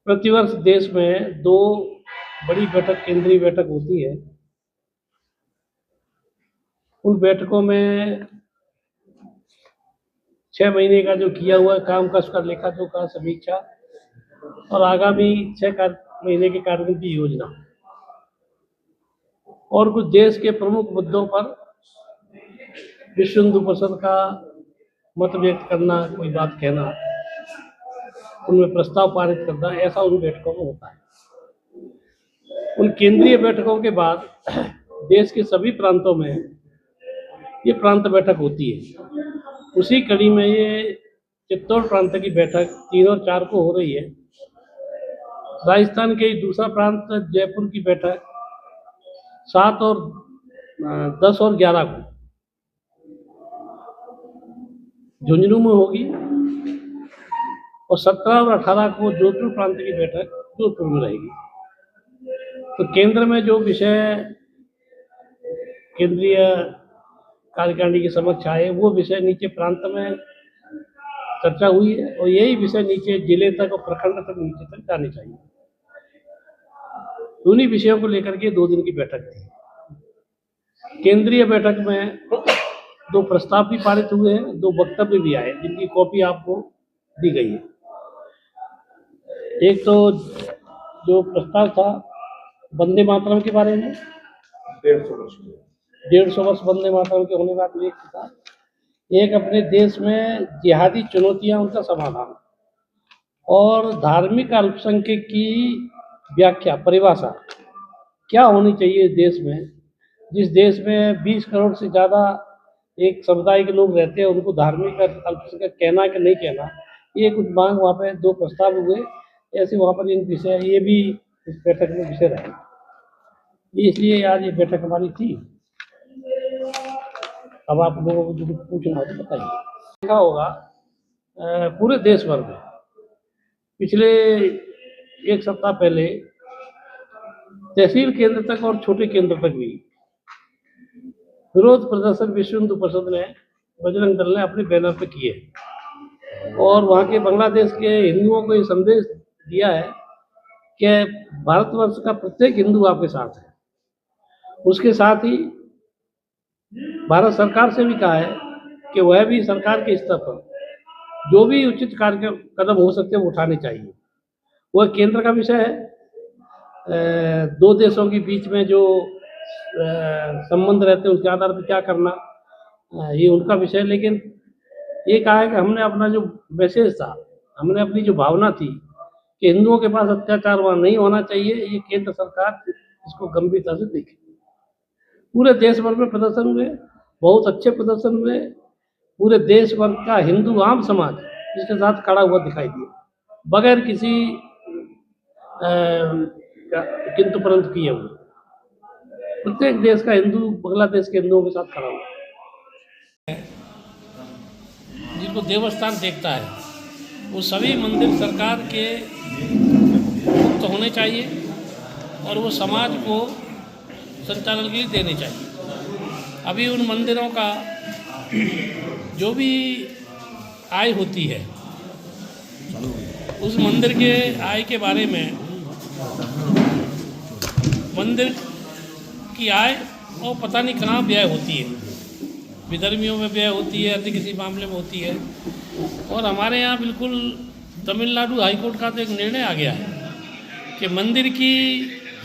प्रतिवर्ष देश में दो बड़ी बैठक, केंद्रीय बैठक होती है। उन बैठकों में 6 महीने का जो किया हुआ काम का उसका लेखा जोखा, समीक्षा और आगामी 6 महीने के कार्यक्रम की योजना और कुछ देश के प्रमुख मुद्दों पर विश्व हिंदू परिषद का मत व्यक्त करना, कोई बात कहना, उनमें प्रस्ताव पारित करना, ऐसा उन बैठकों में होता है। उन केंद्रीय बैठकों के बाद देश के सभी प्रांतों में ये प्रांत बैठक होती है। उसी कड़ी में ये चित्तौड़ प्रांत की बैठक 3 और 4 को हो रही है। राजस्थान के दूसरा प्रांत जयपुर की बैठक 7 और 10 और 11 को झुंझुनू में होगी और 17 और 18 को जोधपुर प्रांत की बैठक जोधपुर में रहेगी। तो केंद्र में जो विषय केंद्रीय कार्यकारिणी के समक्ष आए, वो विषय नीचे प्रांत में चर्चा हुई है और यही विषय नीचे जिले तक और प्रखंड तक नीचे तक जाने चाहिए। उन्हीं विषयों को लेकर के 2 दिन की बैठक थी। केंद्रीय बैठक में 2 प्रस्ताव भी पारित हुए हैं, 2 वक्तव्य भी आए, जिनकी कॉपी आपको दी गई है। एक तो जो प्रस्ताव था वंदे मातरम के बारे में, 150 वर्ष वंदे मातरम के होने का उल्लेख था। एक अपने देश में जिहादी चुनौतियां, उनका समाधान और धार्मिक अल्पसंख्यक की व्याख्या, परिभाषा क्या होनी चाहिए देश में। जिस देश में 20 करोड़ से ज़्यादा एक समुदाय के लोग रहते हैं, उनको धार्मिक अल्पसंख्यक कहना कि नहीं कहना, ये कुछ मांग वहाँ पे 2 प्रस्ताव हुए। ऐसे वहाँ पर इन विषय ये भी इस बैठक में विषय रहे, इसलिए आज ये बैठक हमारी थी। अब आप लोगों को जो कुछ पूछना हो तो बताइए। देखा होगा पूरे देश भर में पिछले 1 सप्ताह पहले तहसील केंद्र तक और छोटे केंद्र तक भी विरोध प्रदर्शन विश्व हिंदू परिषद ने, बजरंग दल ने अपने बैनर पर किए और वहाँ के बांग्लादेश के हिंदुओं को ये संदेश दिया है कि भारतवर्ष का प्रत्येक हिंदू आपके साथ है। उसके साथ ही भारत सरकार से भी कहा है कि वह भी सरकार के स्तर पर जो भी उचित कदम हो सकते हैं वो उठाने चाहिए। वह केंद्र का विषय है। 2 देशों के बीच में जो संबंध रहते हैं उसके आधार पर क्या करना, ये उनका विषय है। लेकिन ये कहा है कि हमने अपना जो मैसेज था, हमने अपनी जो भावना थी कि हिंदुओं के पास अत्याचार वहाँ नहीं होना चाहिए, ये केंद्र सरकार इसको गंभीरता से देखे। पूरे देश भर में प्रदर्शन हुए, बहुत अच्छे प्रदर्शन हुए। पूरे देश भर का हिंदू आम समाज इसके साथ खड़ा हुआ दिखाई दिया, बगैर किसी किंतु परंतु किए हुए। प्रत्येक देश का हिंदू बांग्लादेश के हिंदुओं के साथ खड़ा हुआ। जिनको देवस्थान देखता है वो सभी मंदिर सरकार के मुक्त होने चाहिए और वो समाज को संचालन के लिए देने चाहिए। अभी उन मंदिरों का जो भी आय होती है, उस मंदिर के आय के बारे में, मंदिर की आय और पता नहीं कहाँ व्यय होती है, विधर्मियों में व्यय होती है, अन्य किसी मामले में होती है। और हमारे यहाँ बिल्कुल तमिलनाडु हाईकोर्ट का तो एक निर्णय आ गया है कि मंदिर की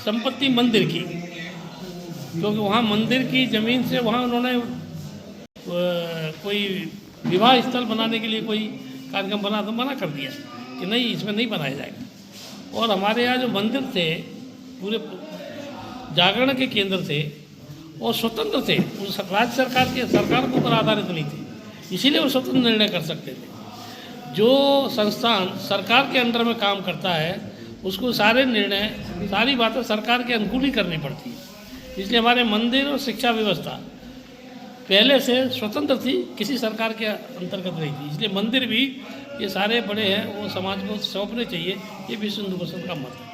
संपत्ति मंदिर की, क्योंकि वहाँ मंदिर की ज़मीन से वहाँ उन्होंने कोई विवाह स्थल बनाने के लिए कोई कार्यक्रम बना तो मना कर दिया कि नहीं, इसमें नहीं बनाया जाएगा। और हमारे यहाँ जो मंदिर थे पूरे जागरण के केंद्र थे और स्वतंत्र थे, उस राज्य सरकार के ऊपर आधारित नहीं थे, इसीलिए वो स्वतंत्र निर्णय कर सकते थे। जो संस्थान सरकार के अंडर में काम करता है उसको सारे निर्णय, सारी बातें सरकार के अनुकूल ही करनी पड़ती है। इसलिए हमारे मंदिर और शिक्षा व्यवस्था पहले से स्वतंत्र थी, किसी सरकार के अंतर्गत नहीं थी। इसलिए मंदिर भी ये सारे बड़े हैं, वो समाज को सौंपने चाहिए, ये विश्व हिंदू परिषद का मत है।